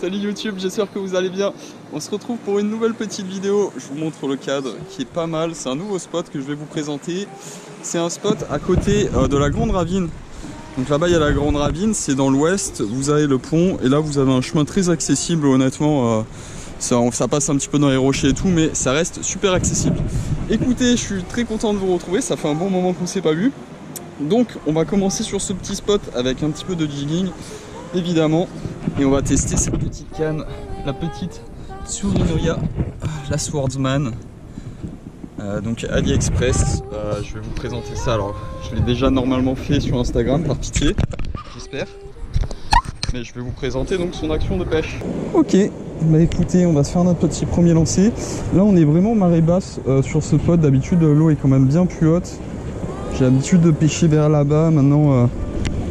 Salut YouTube, j'espère que vous allez bien. On se retrouve pour une nouvelle petite vidéo. Je vous montre le cadre qui est pas mal. C'est un nouveau spot que je vais vous présenter. C'est un spot à côté de la Grande Ravine. Donc là-bas il y a la Grande Ravine, c'est dans l'ouest. Vous avez le pont et là vous avez un chemin très accessible. Honnêtement, ça passe un petit peu dans les rochers et tout, mais ça reste super accessible. Écoutez, je suis très content de vous retrouver. Ça fait un bon moment qu'on ne s'est pas vu. Donc on va commencer sur ce petit spot avec un petit peu de jigging évidemment, et on va tester cette petite canne, la petite Tsurinoya, la Swordsman, donc AliExpress. Je vais vous présenter ça. Alors je l'ai déjà normalement fait sur Instagram, par pitié, j'espère, mais je vais vous présenter donc son action de pêche. Ok, bah écoutez, on va se faire notre petit premier lancer. Là on est vraiment marée basse sur ce spot. D'habitude l'eau est quand même bien plus haute. J'ai l'habitude de pêcher vers là-bas. Maintenant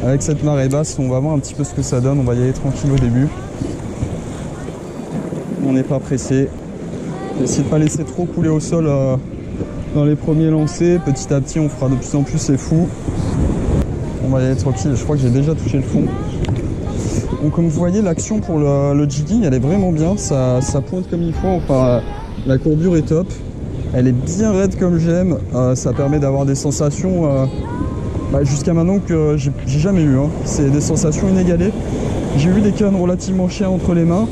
avec cette marée basse, on va voir un petit peu ce que ça donne. On va y aller tranquille au début. On n'est pas pressé. J'essaie de pas laisser trop couler au sol dans les premiers lancers. Petit à petit, on fera de plus en plus, c'est fou. On va y aller tranquille. Je crois que j'ai déjà touché le fond. Donc comme vous voyez, l'action pour le jigging, elle est vraiment bien. Ça pointe comme il faut. Enfin, la courbure est top. Elle est bien raide comme j'aime. Ça permet d'avoir des sensations jusqu'à maintenant que j'ai jamais eu. C'est des sensations inégalées. J'ai eu des cannes relativement chères entre les mains,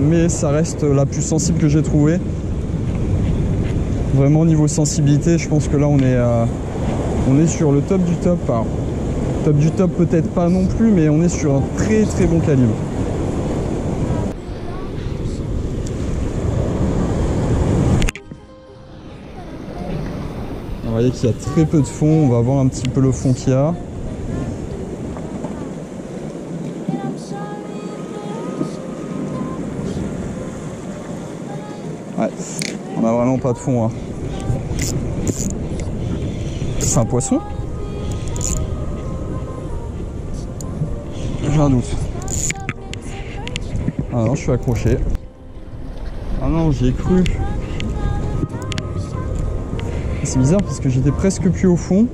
mais ça reste la plus sensible que j'ai trouvée. Vraiment niveau sensibilité, je pense que là on est sur le top du top. Enfin, top du top peut-être pas non plus, mais on est sur un très très bon calibre. Vous voyez qu'il y a très peu de fond, on va voir un petit peu le fond qu'il y a. Ouais, on a vraiment pas de fond. Hein. C'est un poisson? J'ai un doute. Ah non, je suis accroché. Ah non, j'y ai cru. C'est bizarre parce que j'étais presque plus au fond.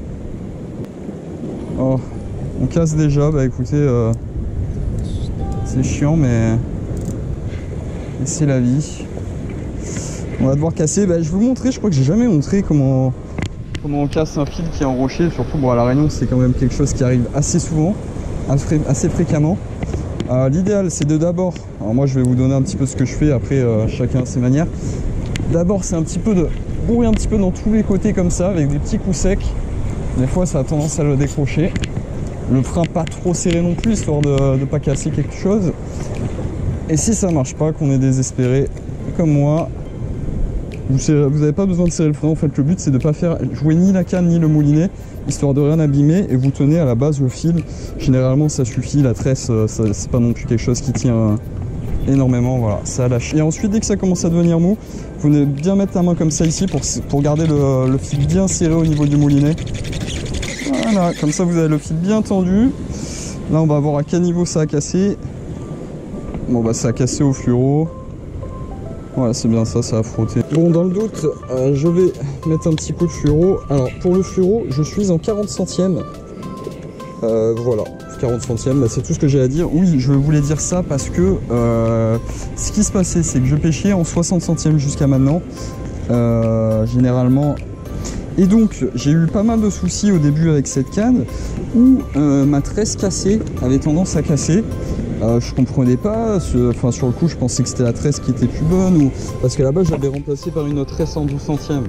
Oh, on casse déjà. Bah écoutez, c'est chiant, mais c'est la vie. On va devoir casser. Bah, je vais vous montrer. Je crois que j'ai jamais montré comment on casse un fil qui est en rocher. Surtout bon, à La Réunion, c'est quand même quelque chose qui arrive assez souvent, assez fréquemment. L'idéal, c'est de d'abord. Alors moi, je vais vous donner un petit peu ce que je fais. Après, chacun a ses manières. D'abord, c'est un petit peu de bourrer un petit peu dans tous les côtés comme ça avec des petits coups secs. Des fois ça a tendance à le décrocher. Le frein pas trop serré non plus, histoire de ne pas casser quelque chose. Et si ça marche pas, qu'on est désespéré comme moi, vous n'avez pas besoin de serrer le frein. En fait, le but c'est de ne pas faire jouer ni la canne ni le moulinet, histoire de rien abîmer, et vous tenez à la base le fil. Généralement ça suffit. La tresse, c'est pas non plus quelque chose qui tient énormément. Voilà, ça lâche. Et ensuite, dès que ça commence à devenir mou, vous venez bien mettre la main comme ça ici pour garder le fil bien serré au niveau du moulinet. Voilà, comme ça vous avez le fil bien tendu. Là on va voir à quel niveau ça a cassé. Bon bah ça a cassé au fluoro. Voilà, c'est bien ça, ça a frotté. Bon, dans le doute, je vais mettre un petit coup de fluoro. Alors pour le fluoro, je suis en 40 centièmes. Voilà, 40 centièmes, bah, c'est tout ce que j'ai à dire. Oui, je voulais dire ça parce que ce qui se passait, c'est que je pêchais en 60 centièmes jusqu'à maintenant, généralement. Et donc, j'ai eu pas mal de soucis au début avec cette canne où ma tresse cassée avait tendance à casser. Je comprenais pas, enfin sur le coup je pensais que c'était la tresse qui était plus bonne, ou parce que là-bas j'avais remplacé par une autre tresse en 12 centièmes.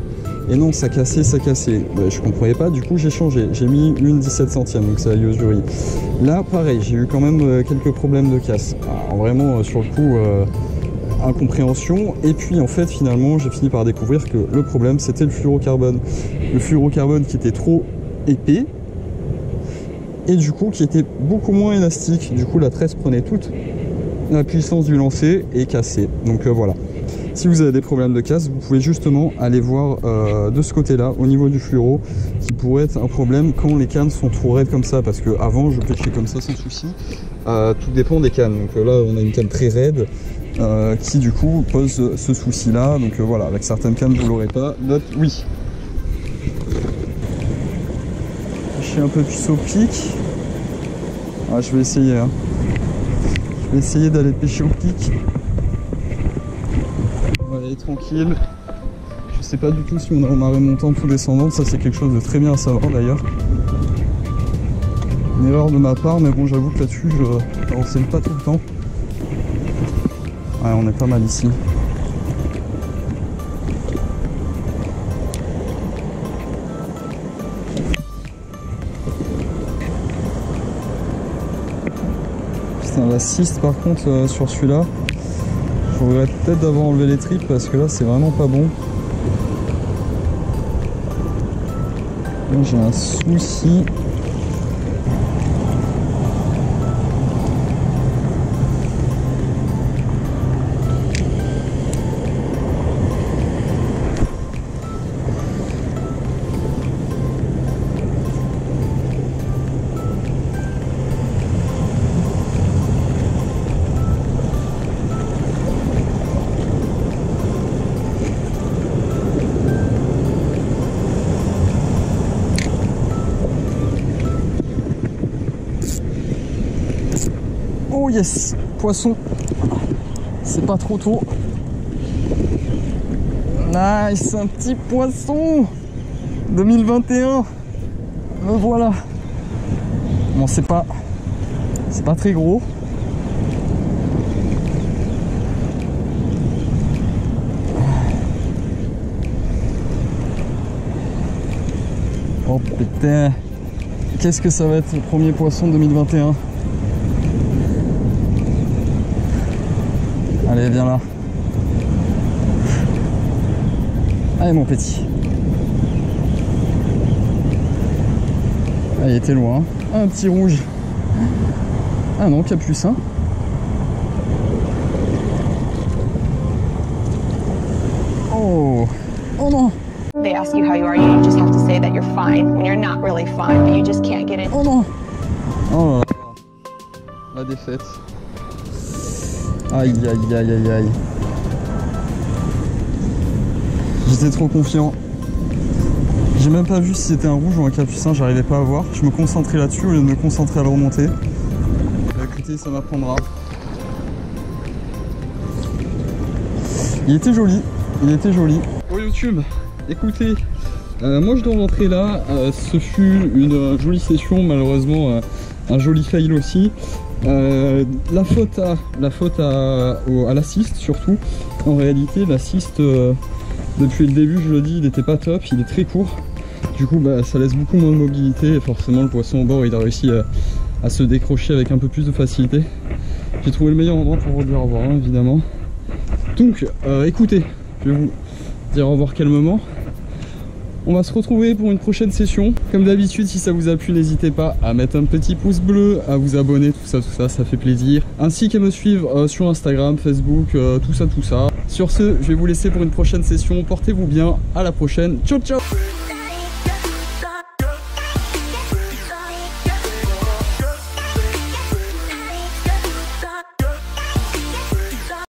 Et non, ça cassait, ça cassait. Ben, je comprenais pas, du coup j'ai changé. J'ai mis une 17 centièmes, donc ça a usuri. Là, pareil, j'ai eu quand même quelques problèmes de casse. Alors, vraiment, sur le coup, incompréhension. Et puis en fait, finalement, j'ai fini par découvrir que le problème c'était le fluorocarbone. Le fluorocarbone qui était trop épais. Et du coup qui était beaucoup moins élastique. Du coup la tresse prenait toute la puissance du lancer et cassait. Donc voilà. Si vous avez des problèmes de casse, vous pouvez justement aller voir de ce côté là au niveau du fluoro, qui pourrait être un problème quand les cannes sont trop raides comme ça, parce que avant je pêchais comme ça sans souci. Tout dépend des cannes. Donc là on a une canne très raide qui du coup pose ce souci là. Donc voilà, avec certaines cannes vous l'aurez pas, d'autres oui. Je suis un peu plus au pic. Ah, je vais essayer. Hein. Je vais essayer d'aller pêcher au pic. On va aller tranquille. Je sais pas du tout si on est en marée montante ou descendante, ça c'est quelque chose de très bien à savoir d'ailleurs. Une erreur de ma part, mais bon j'avoue que là-dessus je renseigne pas tout le temps. Ouais, on est pas mal ici. Putain, l'assist par contre sur celui-là, je regrette peut-être d'avoir enlevé les tripes parce que là c'est vraiment pas bon. Là j'ai un souci. Oh yes, poisson, c'est pas trop tôt. Nice, un petit poisson 2021, me voilà. Bon, c'est pas très gros. Oh putain, qu'est-ce que ça va être le premier poisson 2021? Allez, viens là. Allez mon petit. Ah, il était loin. Ah, un petit rouge. Ah non, capucin. Oh. Oh non. They ask you how you are, you just have to say that you're fine when you're not really fine, but you just can't get it. Oh non. Oh là là. La défaite. Aïe aïe aïe aïe aïe. J'étais trop confiant. J'ai même pas vu si c'était un rouge ou un capucin, j'arrivais pas à voir. Je me concentrais là-dessus au lieu de me concentrer à le remonter. Écoutez, ça m'apprendra. Il était joli, il était joli. Pour YouTube, écoutez, moi je dois rentrer là. Ce fut une jolie session, malheureusement un joli fail aussi. La faute à l'assist surtout. En réalité l'assist depuis le début, je le dis, il n'était pas top, il est très court. Du coup bah, ça laisse beaucoup moins de mobilité et forcément le poisson au bord il a réussi à se décrocher avec un peu plus de facilité. J'ai trouvé le meilleur endroit pour vous dire au revoir hein, évidemment. Donc écoutez, je vais vous dire au revoir calmement. On va se retrouver pour une prochaine session. Comme d'habitude, si ça vous a plu, n'hésitez pas à mettre un petit pouce bleu, à vous abonner, tout ça, ça fait plaisir. Ainsi qu'à me suivre sur Instagram, Facebook, tout ça. Sur ce, je vais vous laisser pour une prochaine session. Portez-vous bien, à la prochaine. Ciao, ciao!